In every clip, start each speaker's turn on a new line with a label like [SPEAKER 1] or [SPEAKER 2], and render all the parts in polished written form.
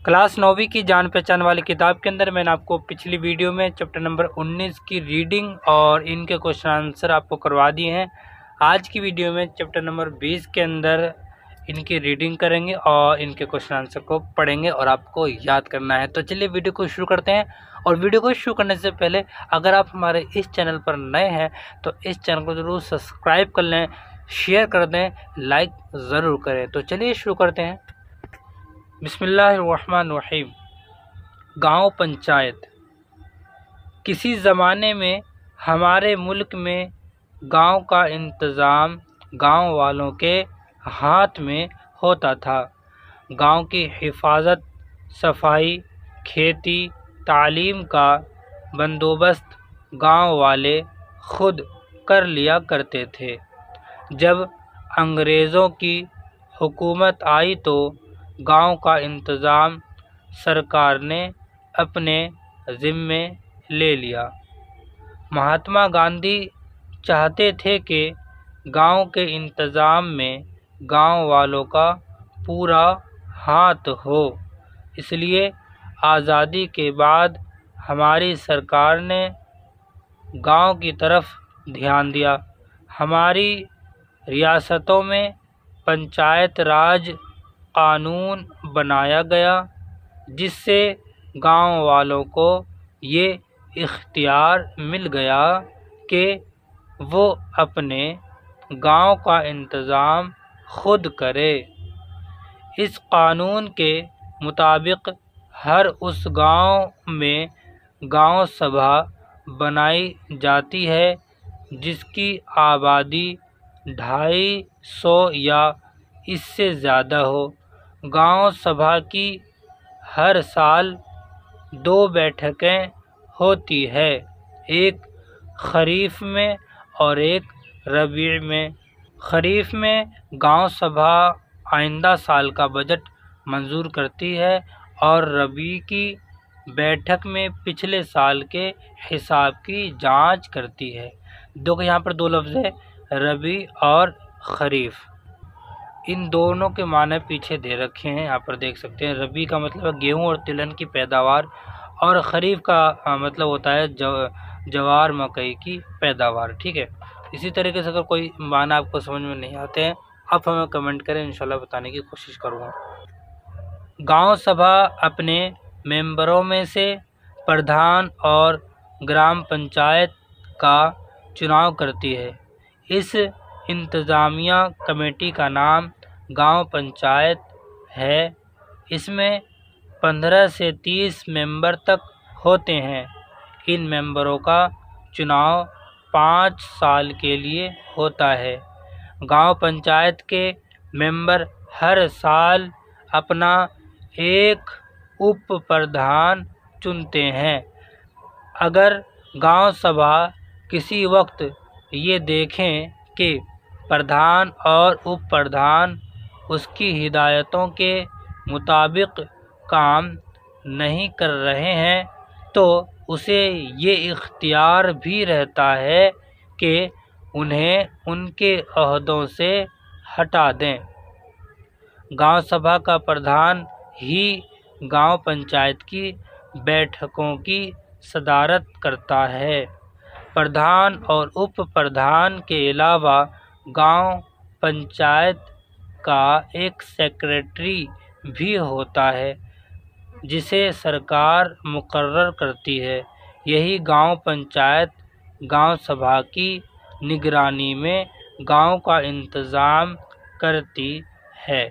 [SPEAKER 1] Class 9ویں کی جان پہچان والی کتاب کے اندر میں نے آپ کو پچھلی ویڈیو میں چیپٹر نمبر 19 کی ریڈنگ اور ان کے کوشچن آنسر آپ کو کروا دیے ہیں۔ آج کی ویڈیو میں چیپٹر نمبر 20 کے اندر ان کی ریڈنگ کریں گے اور ان کے کوشچن آنسر کو پڑھیں گے اور آپ کو یاد کرنا ہے۔ تو چلیے ویڈیو کو شروع کرتے ہیں، اور ویڈیو کو شروع کرنے سے پہلے اگر آپ ہمارے اس چینل پر نئے ہیں تو اس چینل کو ضرور سبسکرائب کر لیں، شیئر کر دیں، لائک ضرور کریں۔ تو چلیے شروع کرتے ہیں۔ بسم اللہ الرحمن الرحیم۔ گاؤں پنچایت۔ کسی زمانے میں ہمارے ملک میں گاؤں کا انتظام گاؤں والوں کے ہاتھ میں ہوتا تھا۔ گاؤں کی حفاظت، صفائی، کھیتی، تعلیم کا بندوبست گاؤں والے خود کر لیا کرتے تھے۔ جب انگریزوں کی حکومت آئی تو گاؤں کا انتظام سرکار نے اپنے ذمے لے لیا۔ مہاتما گاندھی چاہتے تھے کہ گاؤں کے انتظام میں گاؤں والوں کا پورا ہاتھ ہو، اس لیے آزادی کے بعد ہماری سرکار نے گاؤں کی طرف دھیان دیا۔ ہماری ریاستوں میں پنچایت راج قانون بنایا گیا، جس سے گاؤں والوں کو یہ اختیار مل گیا کہ وہ اپنے گاؤں کا انتظام خود کرے۔ اس قانون کے مطابق ہر اس گاؤں میں گاؤں سبھا بنائی جاتی ہے جس کی آبادی 250 یا اس سے زیادہ ہو۔ گاؤں سبھا کی ہر سال 2 بیٹھکیں ہوتی ہے، ایک خریف میں اور ایک ربیع میں۔ خریف میں گاؤں سبھا آئندہ سال کا بجٹ منظور کرتی ہے اور ربیع کی بیٹھک میں پچھلے سال کے حساب کی جانچ کرتی ہے۔ یہاں پر 2 لفظ ہیں، ربیع اور خریف۔ ان دونوں کے معنی پیچھے دے رکھے ہیں، یہاں پر دیکھ سکتے ہیں۔ ربیع کا مطلب ہے گیہوں اور تلہن کی پیداوار، اور خریف کا مطلب ہوتا ہے جوار مکئی کی پیداوار، ٹھیک ہے۔ اسی طریقے سے اگر کوئی معنی آپ کو سمجھ میں نہیں آتے ہیں، آپ ہمیں کمنٹ کریں، انشاءاللہ بتانے کی کوشش کروں گا۔ گاؤں سبھا اپنے ممبروں میں سے پردھان اور گرام پنچایت کا چناؤ کرتی ہے۔ اس انتظامیہ کمیٹی کا نام گاؤں پنچایت ہے۔ اس میں 15 سے 30 ممبر تک ہوتے ہیں۔ ان ممبروں کا چناؤ 5 سال کے لیے ہوتا ہے۔ گاؤں پنچایت کے ممبر ہر سال اپنا ایک اپ پردھان چنتے ہیں۔ اگر گاؤں سبھا کسی وقت یہ دیکھیں کہ پردھان اور اپ پردھان اس کی ہدایتوں کے مطابق کام نہیں کر رہے ہیں تو اسے یہ اختیار بھی رہتا ہے کہ انہیں ان کے عہدوں سے ہٹا دیں۔ گاؤں سبھا کا پردھان ہی گاؤں پنچایت کی بیٹھکوں کی صدارت کرتا ہے۔ پردھان اور اپ پردھان کے علاوہ گاؤں پنچایت کا ایک سیکریٹری بھی ہوتا ہے جسے سرکار مقرر کرتی ہے۔ یہی گاؤں پنچایت گاؤں سبھا کی نگرانی میں گاؤں کا انتظام کرتی ہے۔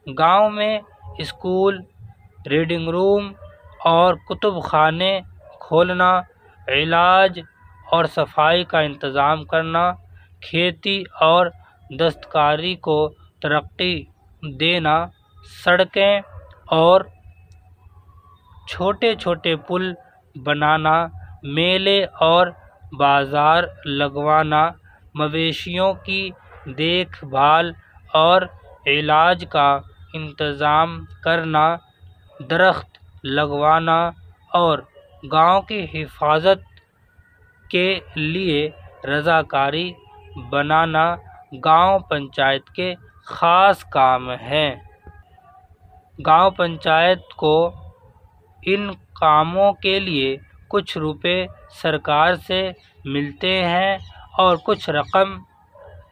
[SPEAKER 1] گاؤں میں اسکول، ریڈنگ روم اور کتب خانے کھولنا، علاج اور صفائی کا انتظام کرنا، کھیتی اور دستکاری کو ترقی دینا، سڑکیں اور چھوٹے چھوٹے پل بنانا، میلے اور بازار لگوانا، مویشیوں کی دیکھ بھال اور علاج کا انتظام کرنا، درخت لگوانا اور گاؤں کی حفاظت کے لیے رضاکاری بنانا گاؤں پنچایت کے خاص کام ہیں۔ گاؤں پنچایت کو ان کاموں کے لیے کچھ روپے سرکار سے ملتے ہیں اور کچھ رقم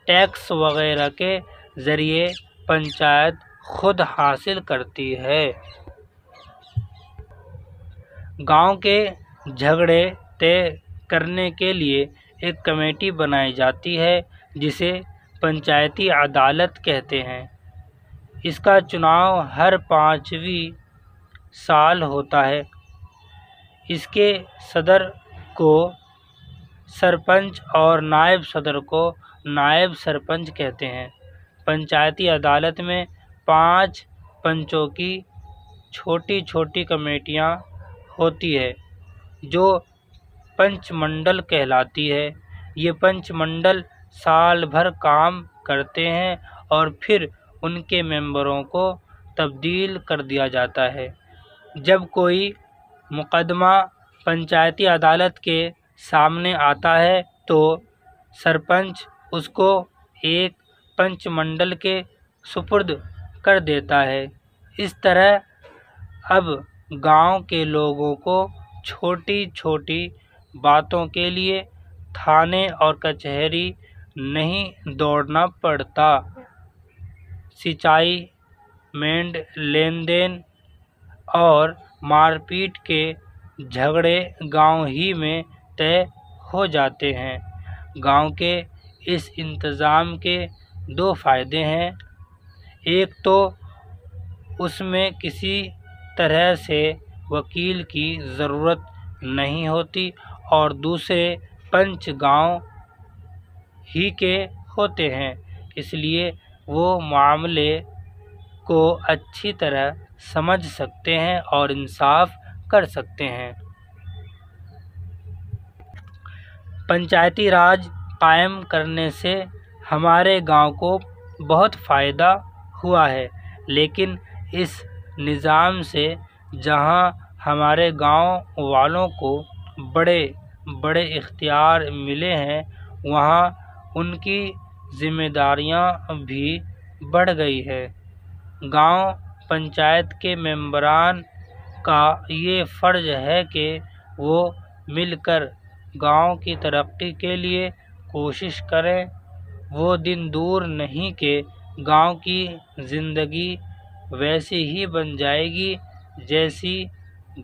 [SPEAKER 1] ٹیکس وغیرہ کے ذریعے پنچایت خود حاصل کرتی ہے۔ گاؤں کے جھگڑے طے کرنے کے لیے ایک کمیٹی بنائی جاتی ہے جسے پنچایتی عدالت کہتے ہیں۔ اس کا چناؤ ہر 5ویں سال ہوتا ہے۔ اس کے صدر کو سرپنچ اور نائب صدر کو نائب سرپنچ کہتے ہیں۔ پنچایتی عدالت میں 5 پنچوں کی چھوٹی چھوٹی کمیٹیاں ہوتی ہے جو پنچ منڈل کہلاتی ہے۔ یہ پنچ منڈل سال بھر کام کرتے ہیں اور پھر ان کے ممبروں کو تبدیل کر دیا جاتا ہے۔ جب کوئی مقدمہ پنچایتی عدالت کے سامنے آتا ہے تو سرپنچ اس کو ایک پنچ منڈل کے سپرد کر دیتا ہے۔ اس طرح اب گاؤں کے لوگوں کو چھوٹی چھوٹی باتوں کے لیے تھانے اور کچہری نہیں دوڑنا پڑتا۔ سینچائی، مینڈ لین دین اور مار پیٹ کے جھگڑے گاؤں ہی میں طے ہو جاتے ہیں۔ گاؤں کے اس انتظام کے 2 فائدے ہیں۔ ایک تو اس میں کسی طرح سے وکیل کی ضرورت نہیں ہوتی اور دوسرے پنچ گاؤں ہی کے ہوتے ہیں، اس لیے وہ معاملے کو اچھی طرح سمجھ سکتے ہیں اور انصاف کر سکتے ہیں۔ پنچایتی راج قائم کرنے سے ہمارے گاؤں کو بہت فائدہ ہوا ہے، لیکن اس نظام سے جہاں ہمارے گاؤں والوں کو بڑے بڑے اختیار ملے ہیں، وہاں ان کی ذمہ داریاں بھی بڑھ گئی ہیں۔ گاؤں پنچایت کے ممبران کا یہ فرض ہے کہ وہ مل کر گاؤں کی ترقی کے لیے کوشش کریں۔ وہ دن دور نہیں کہ گاؤں کی زندگی ویسی ہی بن جائے گی جیسی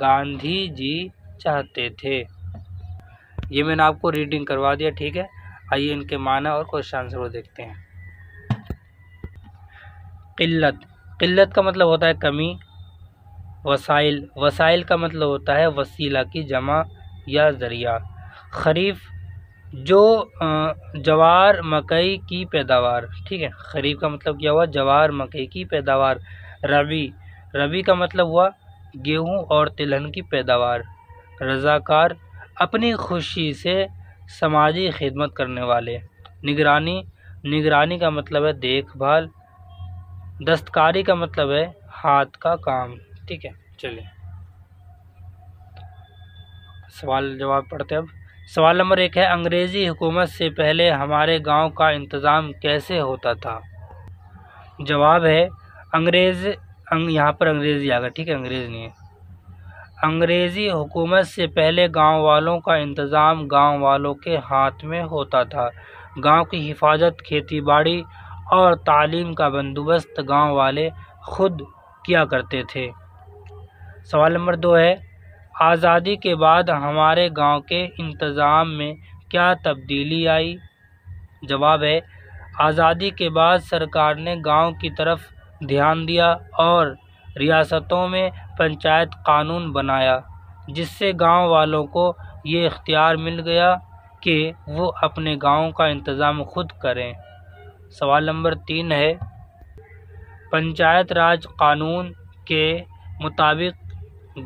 [SPEAKER 1] گاندھی جی چاہتے تھے۔ یہ میں نے آپ کو ریڈنگ کروا دیا، ٹھیک ہے۔ آئیے ان کے معنی اور کوشچن آنسر کو دیکھتے ہیں۔ قلت، قلت کا مطلب ہوتا ہے کمی۔ وسائل، وسائل کا مطلب ہوتا ہے وسیلہ کی جمع یا ذریعہ۔ خریف، جو جوار مکئی کی پیداوار، ٹھیک ہے۔ خریف کا مطلب کیا ہوا؟ جوار مکئی کی پیداوار۔ ربی، ربی کا مطلب ہوا گیہوں اور تلہن کی پیداوار۔ رضاکار، اپنی خوشی سے سماجی خدمت کرنے والے۔ نگرانی، نگرانی کا مطلب ہے دیکھ بھال۔ دستکاری کا مطلب ہے ہاتھ کا کام، ٹھیک ہے۔ چلیے سوال جواب پڑھتے ہیں اب۔ سوال نمبر 1 ہے، انگریزی حکومت سے پہلے ہمارے گاؤں کا انتظام کیسے ہوتا تھا؟ جواب ہے یہاں پر انگریزی آ گیا، ٹھیک ہے، انگریز نہیں ہے۔ انگریزی حکومت سے پہلے گاؤں والوں کا انتظام گاؤں والوں کے ہاتھ میں ہوتا تھا۔ گاؤں کی حفاظت، کھیتی باڑی اور تعلیم کا بندوبست گاؤں والے خود کیا کرتے تھے۔ سوال نمبر 2 ہے، آزادی کے بعد ہمارے گاؤں کے انتظام میں کیا تبدیلی آئی؟ جواب ہے، آزادی کے بعد سرکار نے گاؤں کی طرف دھیان دیا اور ریاستوں میں پنچایت قانون بنایا، جس سے گاؤں والوں کو یہ اختیار مل گیا کہ وہ اپنے گاؤں کا انتظام خود کریں۔ سوال نمبر 3 ہے، پنچایت راج قانون کے مطابق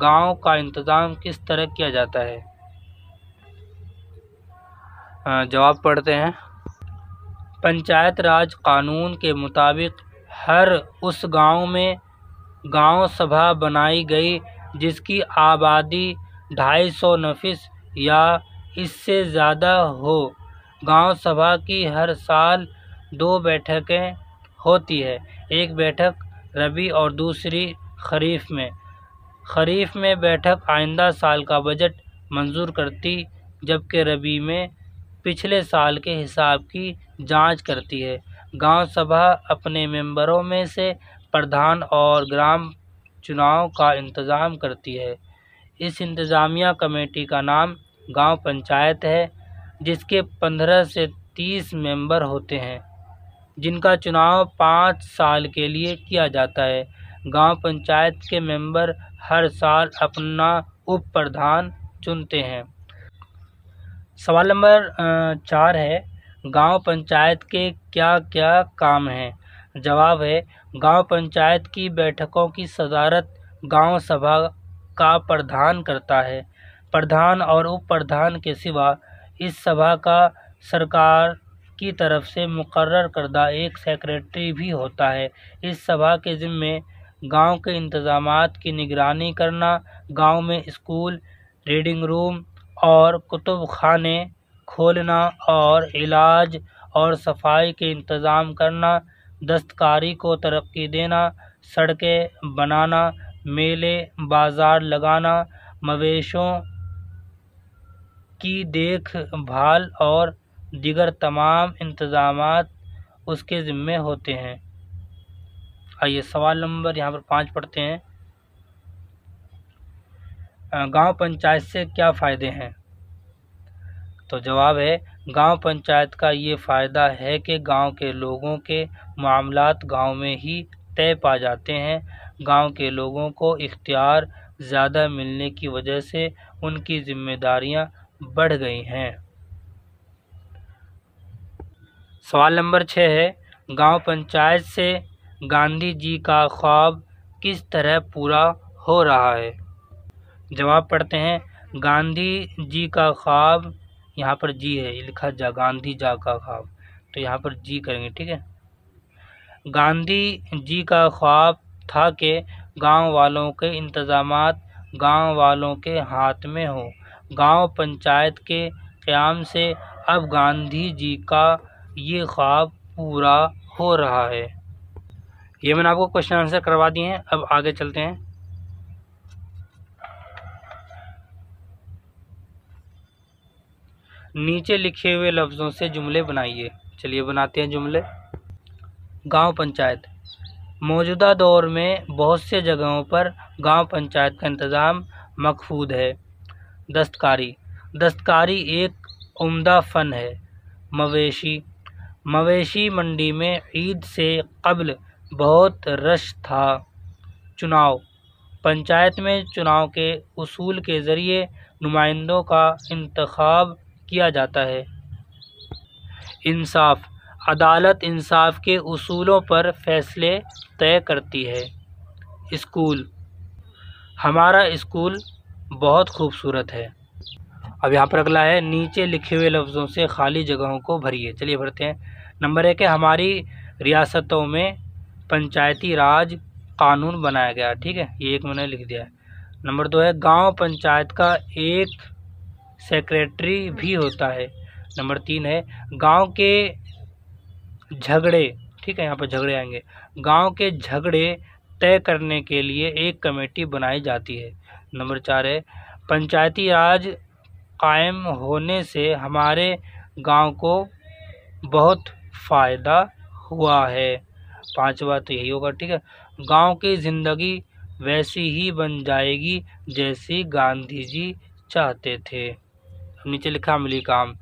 [SPEAKER 1] گاؤں کا انتظام کس طرح کیا جاتا ہے؟ جواب پڑھتے ہیں۔ پنچایت راج قانون کے مطابق ہر اس گاؤں میں گاؤں سبھا بنائی گئی جس کی آبادی 250 نفس یا اس سے زیادہ ہو۔ گاؤں سبھا کی ہر سال 2 بیٹھکیں ہوتی ہے، ایک بیٹھک ربی اور دوسری خریف میں بیٹھک آئندہ سال کا بجٹ منظور کرتی، جبکہ ربیع میں پچھلے سال کے حساب کی جانچ کرتی ہے۔ گاؤں سبھا اپنے ممبروں میں سے پردھان اور گرام چناؤ کا انتظام کرتی ہے۔ اس انتظامیہ کمیٹی کا نام گاؤں پنچایت ہے، جس کے 15 سے 30 ممبر ہوتے ہیں، جن کا چناؤ 5 سال کے لیے کیا جاتا ہے۔ گاؤں پنچایت کے ممبر ہر سال اپنا اپ پردھان چنتے ہیں۔ سوال نمبر 4 ہے، گاؤں پنچایت کے کیا کیا کام ہیں؟ جواب ہے، گاؤں پنچایت کی بیٹھکوں کی صدارت گاؤں سبھا کا پردھان کرتا ہے۔ پردھان اور اپ پردھان کے سوا اس سبھا کا سرکار کی طرف سے مقرر کردہ ایک سیکریٹری بھی ہوتا ہے۔ اس سبھا کے ذمے گاؤں کے انتظامات کی نگرانی کرنا، گاؤں میں اسکول، ریڈنگ روم اور کتب خانے کھولنا اور علاج اور صفائی کے انتظام کرنا، دستکاری کو ترقی دینا، سڑکیں بنانا، میلے بازار لگانا، مویشیوں کی دیکھ بھال اور دیگر تمام انتظامات اس کے ذمے ہوتے ہیں۔ آئیے سوال نمبر یہاں پر 5 پڑھتے ہیں۔ گاؤں پنچایت سے کیا فائدے ہیں؟ تو جواب ہے، گاؤں پنچایت کا یہ فائدہ ہے کہ گاؤں کے لوگوں کے معاملات گاؤں میں ہی طے پا جاتے ہیں۔ گاؤں کے لوگوں کو اختیار زیادہ ملنے کی وجہ سے ان کی ذمہ داریاں بڑھ گئی ہیں۔ سوال نمبر 6 ہے، گاؤں پنچایت سے گاندھی جی کا خواب کس طرح پورا ہو رہا ہے؟ جواب پڑھتے ہیں، گاندھی جی کا خواب، یہاں پر جی ہے، یہ لکھا جا گاندھی جا کا خواب، تو یہاں پر جی کریں گے، ٹھیک ہے۔ گاندھی جی کا خواب تھا کہ گاؤں والوں کے انتظامات گاؤں والوں کے ہاتھ میں ہوں۔ گاؤں پنچایت کے قیام سے اب گاندھی جی کا یہ خواب پورا ہو رہا ہے۔ یہ میں نے آپ کو کوشچن آنسر کروا دیے ہیں، اب آگے چلتے ہیں۔ نیچے لکھے ہوئے لفظوں سے جملے بنائیے۔ چلیے بناتے ہیں جملے۔ گاؤں پنچایت۔ موجودہ دور میں بہت سے جگہوں پر گاؤں پنچایت کا انتظام مخفوض ہے۔ دستکاری۔ دستکاری ایک عمدہ فن ہے۔ مویشی منڈی میں عید سے قبل بہت رش تھا۔ چناؤ۔ پنچایت میں چناؤ کے اصول کے ذریعے نمائندوں کا انتخاب کیا جاتا ہے۔ انصاف۔ عدالت انصاف کے اصولوں پر فیصلے طے کرتی ہے۔ اسکول۔ ہمارا اسکول بہت خوبصورت ہے۔ اب یہاں پر اگلا ہے، نیچے لکھے ہوئے لفظوں سے خالی جگہوں کو بھریے۔ چلیے بھرتے ہیں۔ نمبر 1 ہے، ہماری ریاستوں میں پنچایتی راج قانون بنایا گیا، ٹھیک ہے، یہ ایک میں نے لکھ دیا ہے۔ نمبر 2 ہے، گاؤں پنچایت کا ایک سیکریٹری بھی ہوتا ہے۔ نمبر 3 ہے، گاؤں کے جھگڑے، ٹھیک ہے، یہاں پر جھگڑے آئیں گے، گاؤں کے جھگڑے طے کرنے کے لیے ایک کمیٹی بنائی جاتی ہے۔ نمبر 4 ہے، پنچایتی راج قائم ہونے سے ہمارے گاؤں کو بہت فائدہ ہوا ہے۔ 5واں تو یہی ہوگا، ٹھیک ہے، گاؤں کی زندگی ویسی ہی بن جائے گی جیسی گاندھی جی چاہتے تھے۔ نیچے لکھا عملی کام۔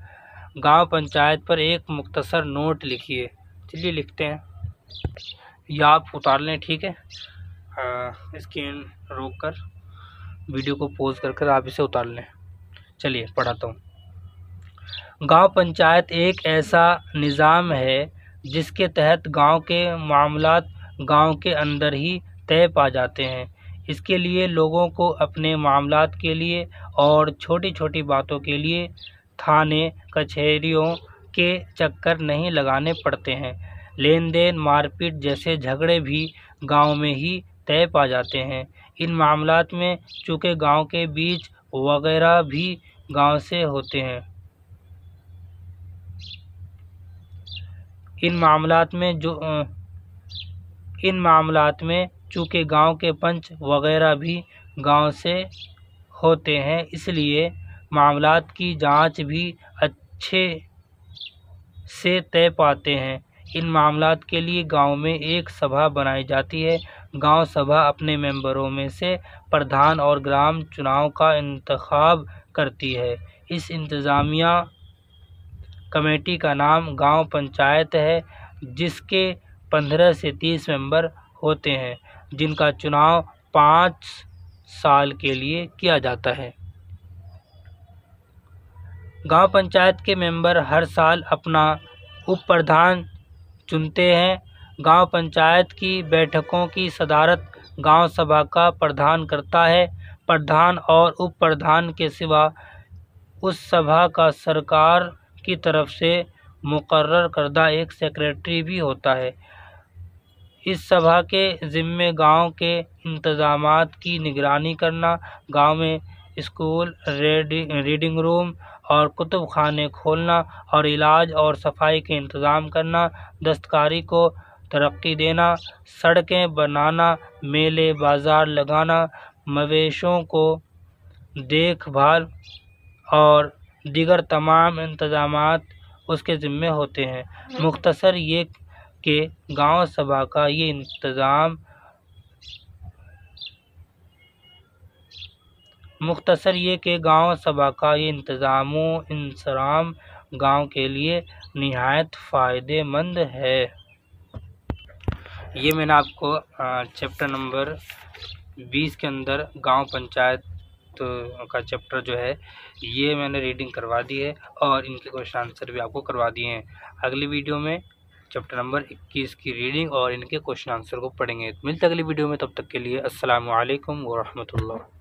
[SPEAKER 1] گاؤں پنچایت پر ایک مختصر نوٹ لکھیے۔ چلیے لکھتے ہیں، یا آپ اتار لیں، ٹھیک ہے، اسکرین روک کر ویڈیو کو پوز کر آپ اسے اتار لیں۔ چلیے پڑھاتا ہوں۔ گاؤں پنچایت ایک ایسا نظام ہے جس کے تحت گاؤں کے معاملات گاؤں کے اندر ہی طے پا جاتے ہیں۔ اس کے لیے لوگوں کو اپنے معاملات کے لیے اور چھوٹی چھوٹی باتوں کے لیے تھانے کچہریوں کے چکر نہیں لگانے پڑتے ہیں۔ لین دین، مار پیٹ جیسے جھگڑے بھی گاؤں میں ہی طے پا جاتے ہیں۔ ان معاملات میں چونکہ گاؤں کے بیچ وغیرہ بھی گاؤں سے ہوتے ہیں، ان معاملات میں چونکہ گاؤں کے پنچ وغیرہ بھی گاؤں سے ہوتے ہیں، اس لیے معاملات کی جانچ بھی اچھے سے طے پاتے ہیں۔ ان معاملات کے لیے گاؤں میں ایک سبھا بنائی جاتی ہے۔ گاؤں سبھا اپنے ممبروں میں سے پردھان اور گرام چناؤ کا انتخاب کرتی ہے۔ اس انتظامیہ کمیٹی کا نام گاؤں پنچایت ہے، جس کے 15 سے 30 ممبر ہوتے ہیں، جن کا چناؤ 5 سال کے لیے کیا جاتا ہے۔ گاؤں پنچایت کے ممبر ہر سال اپنا اپ پردھان چنتے ہیں۔ گاؤں پنچایت کی بیٹھکوں کی صدارت گاؤں سبھا کا پردھان کرتا ہے۔ پردھان اور اپ پردھان کے سوا اس سبھا کا سرکار کی طرف سے مقرر کردہ ایک سیکریٹری بھی ہوتا ہے۔ اس سبھا کے ذمے گاؤں کے انتظامات کی نگرانی کرنا، گاؤں میں اسکول، ریڈنگ روم اور کتب خانے کھولنا اور علاج اور صفائی کے انتظام کرنا، دستکاری کو ترقی دینا، سڑکیں بنانا، میلے بازار لگانا، مویشیوں کو دیکھ بھال اور دیگر تمام انتظامات اس کے ذمے ہوتے ہیں۔ مختصر یہ کہ گاؤں سبھا کا یہ انتظام و انصرام گاؤں کے لیے نہایت فائدہ مند ہے۔ یہ میں نے آپ کو چیپٹر نمبر 20 کے اندر گاؤں پنچایت کا چیپٹر جو ہے یہ میں نے ریڈنگ کروا دی ہے، اور ان کے کوشچن آنسر بھی آپ کو کروا دیے ہیں۔ اگلی ویڈیو میں چیپٹر نمبر 21 کی ریڈنگ اور ان کے کوشچن آنسر کو پڑھیں گے۔ ملتے اگلی ویڈیو میں، تب تک کے لیے السلام علیکم ورحمۃ اللہ۔